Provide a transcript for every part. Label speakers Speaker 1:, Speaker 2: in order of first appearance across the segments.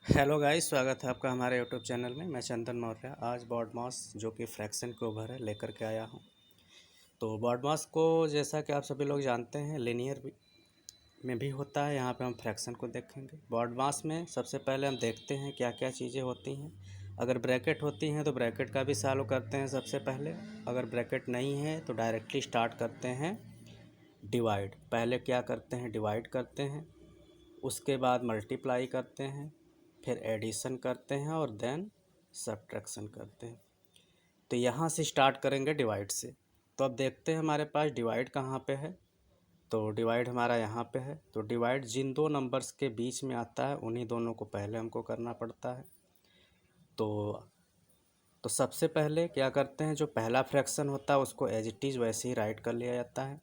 Speaker 1: Hello guys, स्वागत है आपका हमारे यूट्यूब चैनल में। मैं चंदन मौर्य आज बॉडमास जो कि फ्रैक्शन के ऊपर है लेकर के आया हूं। तो बॉडमास को जैसा कि आप सभी लोग जानते हैं लीनियर में भी होता है। यहां पे हम फ्रैक्शन को देखेंगे। बॉडमास में सबसे पहले हम देखते हैं क्या क्या चीज़ें होती हैं। अगर ब्रैकेट होती हैं तो ब्रैकेट का भी सॉल्व करते हैं सबसे पहले। अगर ब्रैकेट नहीं है तो डायरेक्टली स्टार्ट करते हैं डिवाइड। पहले क्या करते हैं, डिवाइड करते हैं, उसके बाद मल्टीप्लाई करते हैं, फिर एडिशन करते हैं और देन सब्ट्रैक्शन करते हैं। तो यहाँ से स्टार्ट करेंगे डिवाइड से। तो अब देखते हैं हमारे पास डिवाइड कहाँ पे है। तो डिवाइड हमारा यहाँ पे है। तो डिवाइड जिन दो नंबर्स के बीच में आता है उन्हीं दोनों को पहले हमको करना पड़ता है। तो सबसे पहले क्या करते हैं, जो पहला फ्रैक्शन होता है उसको एज इट इज़ वैसे ही राइट कर लिया जाता है।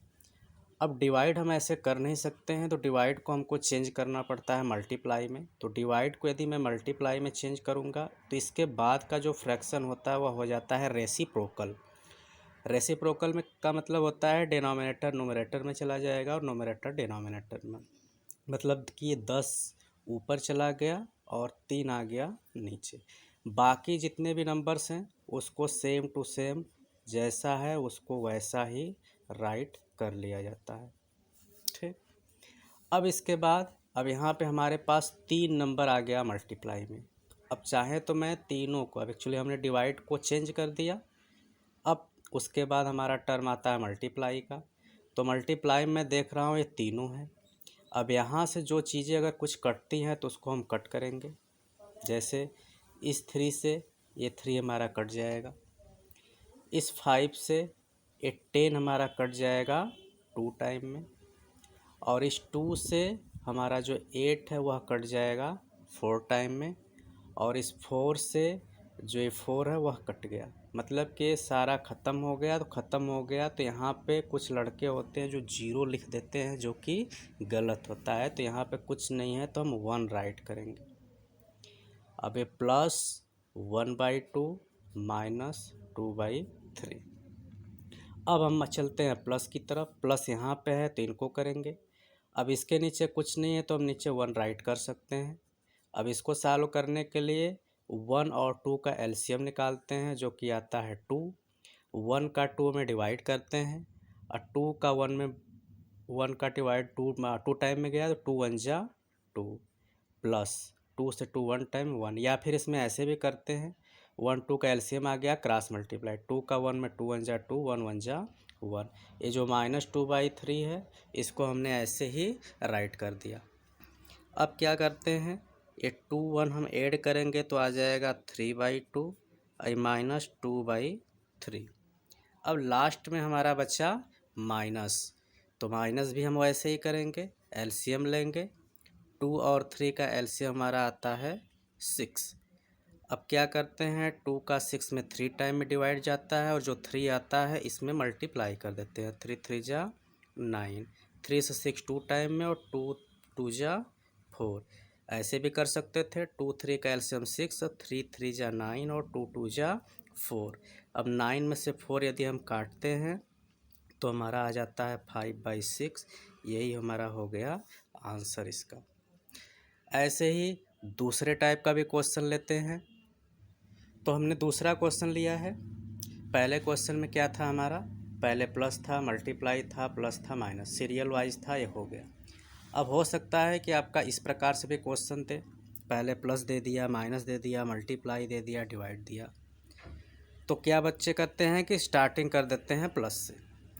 Speaker 1: अब डिवाइड हम ऐसे कर नहीं सकते हैं, तो डिवाइड को हमको चेंज करना पड़ता है मल्टीप्लाई में। तो डिवाइड को यदि मैं मल्टीप्लाई में चेंज करूँगा तो इसके बाद का जो फ्रैक्शन होता है वह हो जाता है रेसिप्रोकल। रेसिप्रोकल में का मतलब होता है डिनोमिनेटर न्यूमरेटर में चला जाएगा और न्यूमरेटर डिनोमिनेटर में। मतलब कि ये 10 ऊपर चला गया और 3 आ गया नीचे। बाकी जितने भी नंबर्स हैं उसको सेम टू सेम जैसा है उसको वैसा ही राइट कर लिया जाता है। ठीक। अब इसके बाद अब यहाँ पे हमारे पास 3 नंबर आ गया मल्टीप्लाई में। अब चाहे तो मैं तीनों को, अब एक्चुअली हमने डिवाइड को चेंज कर दिया। अब उसके बाद हमारा टर्म आता है मल्टीप्लाई का। तो मल्टीप्लाई में देख रहा हूँ ये तीनों है। अब यहाँ से जो चीज़ें अगर कुछ कटती हैं तो उसको हम कट करेंगे। जैसे इस 3 से ये 3 हमारा कट जाएगा। इस 5 से ये 10 हमारा कट जाएगा 2 टाइम में। और इस 2 से हमारा जो 8 है वह कट जाएगा 4 टाइम में। और इस 4 से जो ये 4 है वह कट गया। मतलब कि सारा ख़त्म हो गया। तो ख़त्म हो गया तो यहाँ पे कुछ लड़के होते हैं जो 0 लिख देते हैं, जो कि गलत होता है। तो यहाँ पे कुछ नहीं है तो हम 1 राइट करेंगे। अब ये +1/2 -2/3। अब हम चलते हैं प्लस की तरफ। प्लस यहाँ पे है तो इनको करेंगे। अब इसके नीचे कुछ नहीं है तो हम नीचे 1 राइट कर सकते हैं। अब इसको सॉल्व करने के लिए 1 और 2 का एलसीएम निकालते हैं, जो कि आता है 2। 1 का 2 में डिवाइड करते हैं और 2 का 1 में 1 का डिवाइड 2 टाइम में गया तो 2 1 जा 2 प्लस 2 से 2 1 टाइम 1। या फिर इसमें ऐसे भी करते हैं, 1 2 का एलसीएम आ गया क्रॉस मल्टीप्लाई। 2 का 1 में 2 1 जा 2 1 1 जा 1। ये जो -2/3 है इसको हमने ऐसे ही राइट कर दिया। अब क्या करते हैं, ये 2 1 हम ऐड करेंगे तो आ जाएगा 3/2 -2/3। अब लास्ट में हमारा बचा माइनस। तो माइनस भी हम वैसे ही करेंगे, एलसीएम लेंगे। 2 और 3 का एलसीएम हमारा आता है 6। अब क्या करते हैं, 2 का 6 में 3 टाइम में डिवाइड जाता है और जो 3 आता है इसमें मल्टीप्लाई कर देते हैं। 3 3 जा 9। 3 से 6 2 टाइम में और 2 2 जा 4। ऐसे भी कर सकते थे, 2 3 का एलसीएम 6, 3 3 जा 9 और 2 2 जा 4। अब 9 में से 4 यदि हम काटते हैं तो हमारा आ जाता है 5/6। यही हमारा हो गया आंसर इसका। ऐसे ही दूसरे टाइप का भी क्वेश्चन लेते हैं। तो हमने दूसरा क्वेश्चन लिया है। पहले क्वेश्चन में क्या था हमारा, पहले प्लस था, मल्टीप्लाई था, प्लस था, माइनस, सीरियल वाइज था, ये हो गया। अब हो सकता है कि आपका इस प्रकार से भी क्वेश्चन थे, पहले प्लस दे दिया, माइनस दे दिया, मल्टीप्लाई दे दिया, डिवाइड दिया। तो क्या बच्चे करते हैं कि स्टार्टिंग कर देते हैं प्लस से,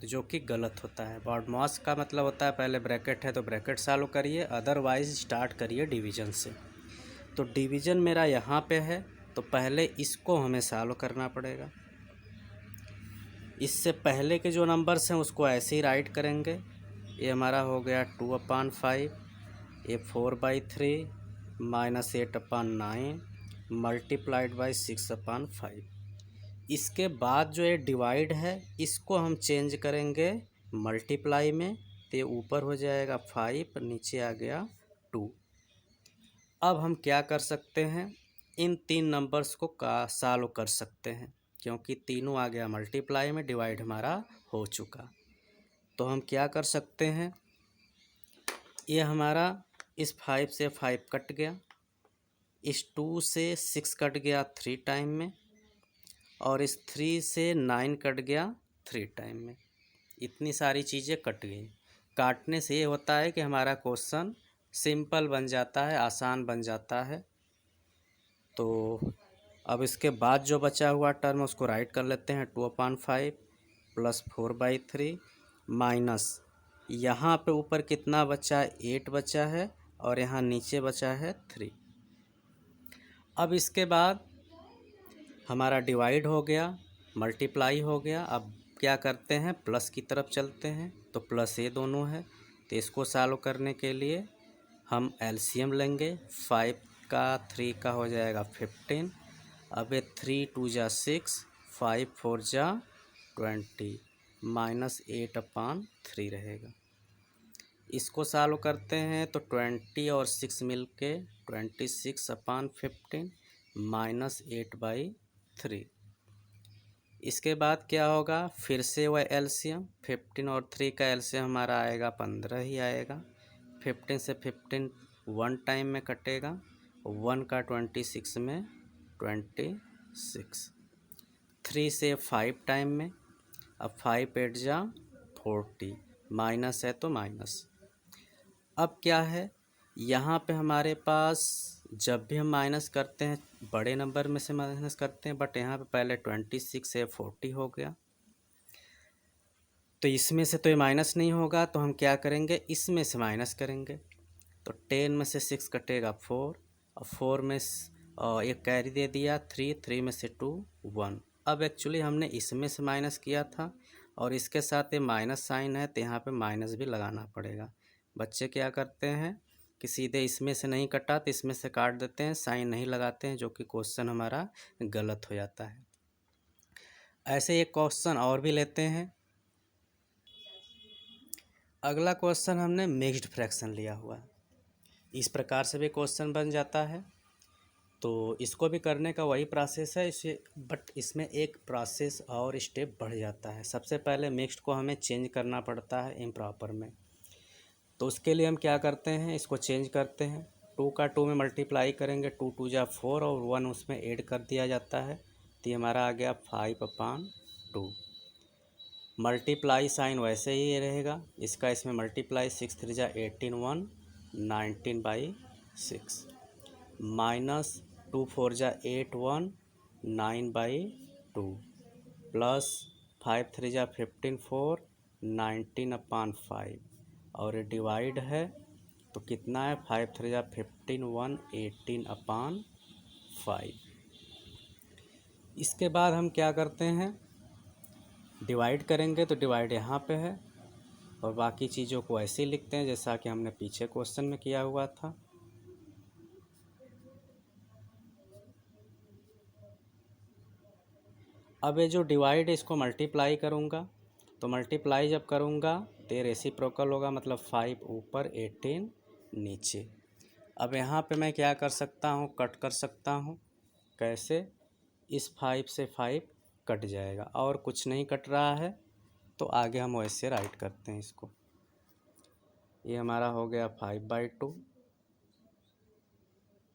Speaker 1: जो कि गलत होता है। बॉडमास का मतलब होता है पहले ब्रैकेट है तो ब्रैकेट सॉल्व करिए, अदरवाइज स्टार्ट करिए डिवीजन से। तो डिवीज़न मेरा यहाँ पे है तो पहले इसको हमें सॉल्व करना पड़ेगा। इससे पहले के जो नंबर्स हैं उसको ऐसे ही राइट करेंगे। ये हमारा हो गया 2/5, ये 4/3 -8/9 मल्टीप्लाइड बाई 6/5। इसके बाद जो ये डिवाइड है इसको हम चेंज करेंगे मल्टीप्लाई में। तो ये ऊपर हो जाएगा 5, नीचे आ गया 2। अब हम क्या कर सकते हैं, इन 3 नंबर्स को सॉल्व कर सकते हैं, क्योंकि तीनों आ गया मल्टीप्लाई में, डिवाइड हमारा हो चुका। तो हम क्या कर सकते हैं, ये हमारा इस 5 से 5 कट गया, इस 2 से 6 कट गया 3 टाइम में, और इस 3 से 9 कट गया 3 टाइम में। इतनी सारी चीज़ें कट गई। काटने से ये होता है कि हमारा क्वेश्चन सिंपल बन जाता है, आसान बन जाता है। तो अब इसके बाद जो बचा हुआ टर्म उसको राइट कर लेते हैं। 2/5 प्लस 4/3 माइनस यहाँ पे ऊपर कितना बचा है, 8 बचा है, और यहाँ नीचे बचा है 3। अब इसके बाद हमारा डिवाइड हो गया, मल्टीप्लाई हो गया। अब क्या करते हैं, प्लस की तरफ चलते हैं। तो प्लस ये दोनों है, तो इसको सॉल्व करने के लिए हम एलसीएम लेंगे। 5 का 3 का हो जाएगा 15। अब ये 3 2 जा 6, 5 4 जा 20 माइनस 8/3 रहेगा। इसको सॉल्व करते हैं तो 20 और 6 मिल के 26/15 माइनस 8/3। इसके बाद क्या होगा, फिर से वह एलसीएम। 15 और 3 का एलसीएम हमारा आएगा 15 ही आएगा। 15 से 15 1 टाइम में कटेगा, 1 का 26 में 26। 3 से 5 टाइम में, अब 5 8 जा 40, माइनस है तो माइनस। अब क्या है, यहाँ पे हमारे पास जब भी हम माइनस करते हैं बड़े नंबर में से माइनस करते हैं, बट यहाँ पे पहले 26 से 40 हो गया, तो इसमें से तो ये माइनस नहीं होगा, तो हम क्या करेंगे, इसमें से माइनस करेंगे। तो 10 में से 6 कटेगा 4, और 4 में एक कैरी दे दिया 3, 3 में से 2 1। अब एक्चुअली हमने इसमें से माइनस किया था, और इसके साथ ये माइनस साइन है, तो यहाँ पे माइनस भी लगाना पड़ेगा। बच्चे क्या करते हैं कि सीधे इसमें से नहीं कटा तो इसमें से काट देते हैं, साइन नहीं लगाते हैं, जो कि क्वेश्चन हमारा गलत हो जाता है। ऐसे एक क्वेश्चन और भी लेते हैं। अगला क्वेश्चन हमने मिक्स्ड फ्रैक्शन लिया हुआ है। इस प्रकार से भी क्वेश्चन बन जाता है। तो इसको भी करने का वही प्रोसेस है इसे, बट इसमें एक प्रोसेस और स्टेप बढ़ जाता है। सबसे पहले मिक्स्ड को हमें चेंज करना पड़ता है इम्प्रॉपर में। तो उसके लिए हम क्या करते हैं, इसको चेंज करते हैं। 2 का 2 में मल्टीप्लाई करेंगे, 2 2 जा 4, और 1 उसमें ऐड कर दिया जाता है, तो ये हमारा आ गया 5/2। मल्टीप्लाई साइन वैसे ही रहेगा इसका, इसमें मल्टीप्लाई 6 3 जा 18 1 19/6 माइनस 2 4 जा 8 1 9/2 प्लस 5 3 जा 15 4 19/5, और डिवाइड है तो कितना है, 5 3 जा 15 1 18/5। इसके बाद हम क्या करते हैं, डिवाइड करेंगे, तो डिवाइड यहाँ पे है, और बाकी चीज़ों को ऐसे ही लिखते हैं जैसा कि हमने पीछे क्वेश्चन में किया हुआ था। अब ये जो डिवाइड है इसको मल्टीप्लाई करूँगा, तो मल्टीप्लाई जब करूँगा तो रेसिप्रोकल होगा, मतलब 5 ऊपर 18 नीचे। अब यहाँ पे मैं क्या कर सकता हूँ, कट कर सकता हूँ। कैसे, इस 5 से 5 कट जाएगा, और कुछ नहीं कट रहा है, तो आगे हम वैसे राइट करते हैं इसको। ये हमारा हो गया 5/2,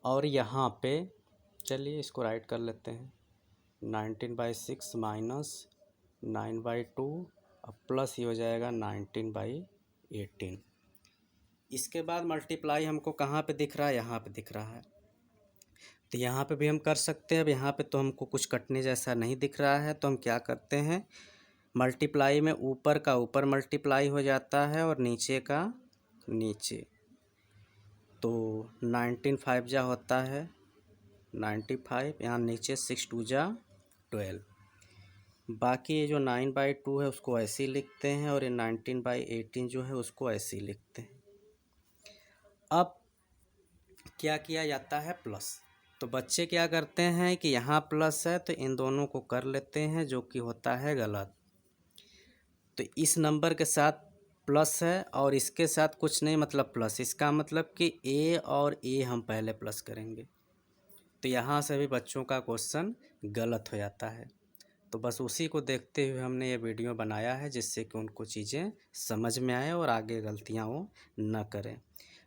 Speaker 1: और यहाँ पे चलिए इसको राइट कर लेते हैं। 19/6 माइनस 9/2, अब प्लस ही हो जाएगा 19/18। इसके बाद मल्टीप्लाई हमको कहाँ पे दिख रहा है, यहाँ पे दिख रहा है, तो यहाँ पे भी हम कर सकते हैं। अब यहाँ पे तो हमको कुछ कटने जैसा नहीं दिख रहा है, तो हम क्या करते हैं, मल्टीप्लाई में ऊपर का ऊपर मल्टीप्लाई हो जाता है और नीचे का नीचे। तो 19 5 जा होता है 95, यहाँ नीचे 6 2 जा 12। बाकी ये जो 9/2 है उसको ऐसे ही लिखते हैं, और ये 19/18 जो है उसको ऐसे ही लिखते हैं। अब क्या किया जाता है, प्लस। तो बच्चे क्या करते हैं कि यहाँ प्लस है तो इन दोनों को कर लेते हैं, जो कि होता है गलत। तो इस नंबर के साथ प्लस है और इसके साथ कुछ नहीं, मतलब प्लस। इसका मतलब कि ए और ए हम पहले प्लस करेंगे, तो यहाँ से भी बच्चों का क्वेश्चन गलत हो जाता है। तो बस उसी को देखते हुए हमने ये वीडियो बनाया है, जिससे कि उनको चीज़ें समझ में आए और आगे गलतियाँ वो न करें।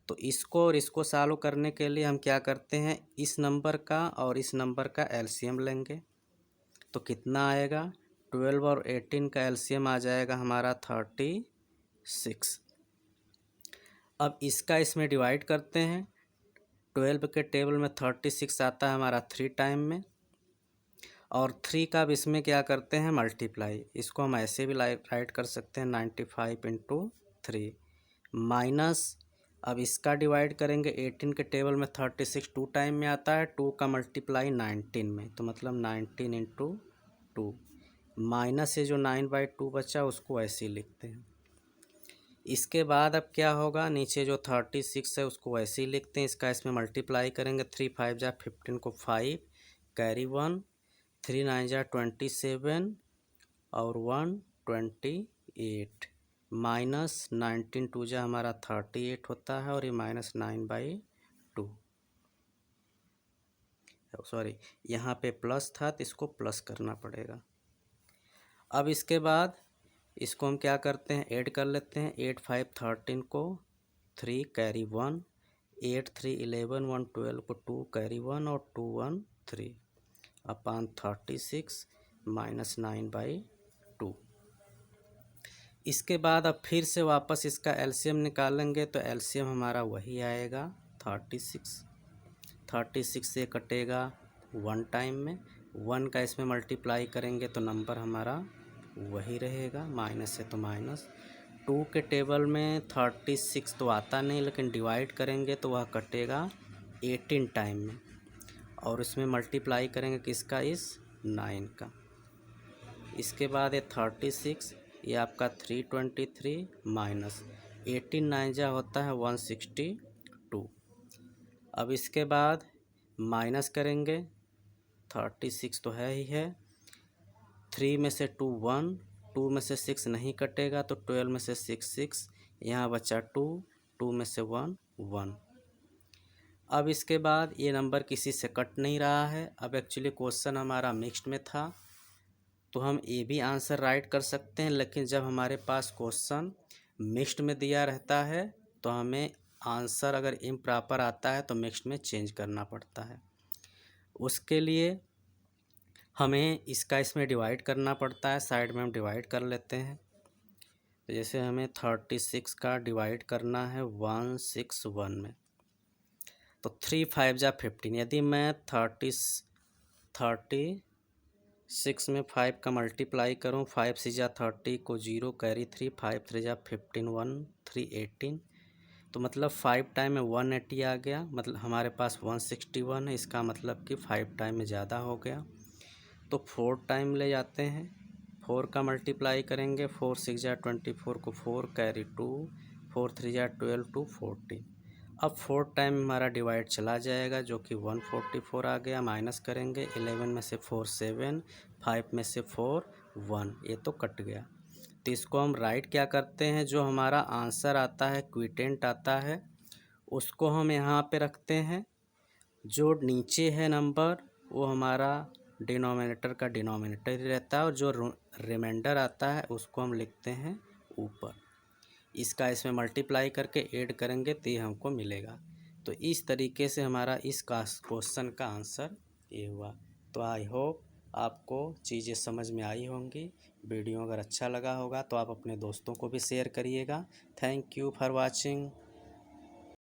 Speaker 1: तो इसको और इसको सॉल्व करने के लिए हम क्या करते हैं, इस नंबर का और इस नंबर का एलसीएम लेंगे। तो कितना आएगा, 12 और 18 का एलसीएम आ जाएगा हमारा 36। अब इसका इसमें डिवाइड करते हैं। 12 के टेबल में 36 आता है हमारा 3 टाइम में, और 3 का अब इसमें क्या करते हैं, मल्टीप्लाई। इसको हम ऐसे भी राइट कर सकते हैं 95 इंटू 3 माइनस। अब इसका डिवाइड करेंगे, 18 के टेबल में 36 2 टाइम में आता है, 2 का मल्टीप्लाई 19 में, तो मतलब 19 इंटू 2 माइनस से जो 9/2 बचा उसको ऐसे ही लिखते हैं। इसके बाद अब क्या होगा, नीचे जो 36 है उसको वैसे ही लिखते हैं, इसका इसमें मल्टीप्लाई करेंगे। 3 5 जा 15 को 5 कैरी 1, 3 9 जा 27 और 1 28 माइनस 19 2 जा हमारा 38 होता है, और ये -9/2, सॉरी यहाँ पे प्लस था तो इसको प्लस करना पड़ेगा। अब इसके बाद इसको हम क्या करते हैं, ऐड कर लेते हैं। 8 5 13 को 3 कैरी 1, 8 3 11 1 12 को 2 कैरी 1 और 2 1 3 अपान 36 -9/2। इसके बाद अब फिर से वापस इसका एलसीएम निकालेंगे, तो एलसीएम हमारा वही आएगा 36। 36 से कटेगा 1 टाइम में, 1 का इसमें मल्टीप्लाई करेंगे तो नंबर हमारा वही रहेगा, माइनस है तो माइनस। 2 के टेबल में 36 तो आता नहीं, लेकिन डिवाइड करेंगे तो वह कटेगा 18 टाइम में, और इसमें मल्टीप्लाई करेंगे किसका, इस 9 का। इसके बाद ये 36, ये आपका 323 माइनस 18 9 जा होता है 162। अब इसके बाद माइनस करेंगे, 36 तो है ही है, 3 में से 2 1, 2 में से 6 नहीं कटेगा तो 12 में से 6 6, यहाँ बचा 2, 2 में से 1 1। अब इसके बाद ये नंबर किसी से कट नहीं रहा है। अब एक्चुअली क्वेश्चन हमारा मिक्स्ड में था, तो हम ये भी आंसर राइट कर सकते हैं, लेकिन जब हमारे पास क्वेश्चन मिक्स्ड में दिया रहता है तो हमें आंसर अगर इम्प्रॉपर आता है तो मिक्स्ड में चेंज करना पड़ता है। उसके लिए हमें इसका इसमें डिवाइड करना पड़ता है, साइड में हम डिवाइड कर लेते हैं। तो जैसे हमें 36 का डिवाइड करना है 161 में, तो 3 5 जा 15। यदि मैं 36 में 5 का मल्टीप्लाई करूं, 5 से जा 30 को 0 कैरी 3, 5 3 जा 15 1 3 18, तो मतलब 5 टाइम में 180 आ गया, मतलब हमारे पास 161 है। इसका मतलब कि 5 टाइम में ज़्यादा हो गया, तो 4 टाइम ले जाते हैं। 4 का मल्टीप्लाई करेंगे, 4 6 जा 24 को 4 कैरी 2, 4 3 जा 12 2 40। अब 4 टाइम हमारा डिवाइड चला जाएगा, जो कि 144 आ गया। माइनस करेंगे, 11 में से 4 7, 5 में से 4 1, ये तो कट गया। तो इसको हम राइट क्या करते हैं, जो हमारा आंसर आता है, क्विटेंट आता है, उसको हम यहाँ पे रखते हैं। जो नीचे है नंबर वो हमारा डिनोमिनेटर का डिनोमिनेटर ही रहता है, और जो रिमाइंडर आता है उसको हम लिखते हैं ऊपर। इसका इसमें मल्टीप्लाई करके ऐड करेंगे तो ये हमको मिलेगा। तो इस तरीके से हमारा इस क्वेश्चन का आंसर ये हुआ। तो आई होप आपको चीज़ें समझ में आई होंगी। वीडियो अगर अच्छा लगा होगा तो आप अपने दोस्तों को भी शेयर करिएगा। Thank you for watching.